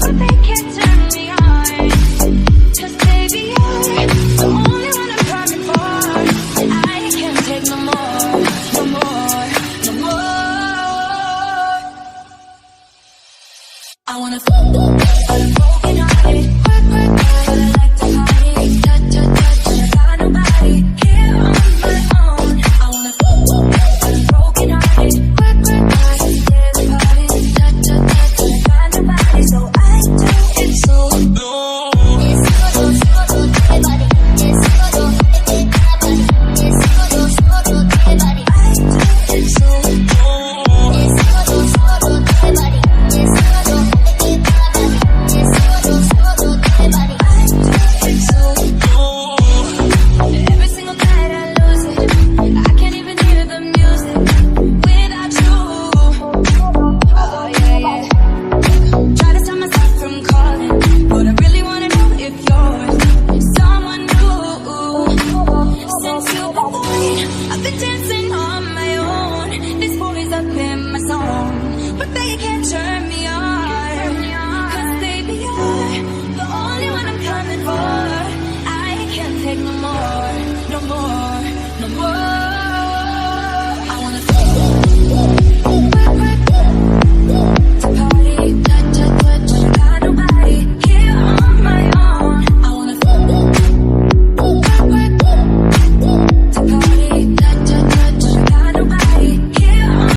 but they can't turn me on. 'Cause baby, you're the only one I'm coming for. I can't take no more, no more, no more. I wanna fuck but I'm broken hearted. Work, work, but I like to party. Touch, touch, touch, but I got nobody here on my own. I wanna fuck but I'm broken hearted. Work, work, but I dare the party. Touch, touch, touch, but I got nobody, so I do it so low. Every single night I lose it. I can't even hear the music without you. Oh yeah, yeah. Try to stop myself from calling, but I really wanna know if you're someone new. Since you've been gone, I've been dancing on my own. This boy's up in my zone, but they can't turn me on. 'Cause baby, you're the only one I'm coming for. I can't take no more, no more, no more.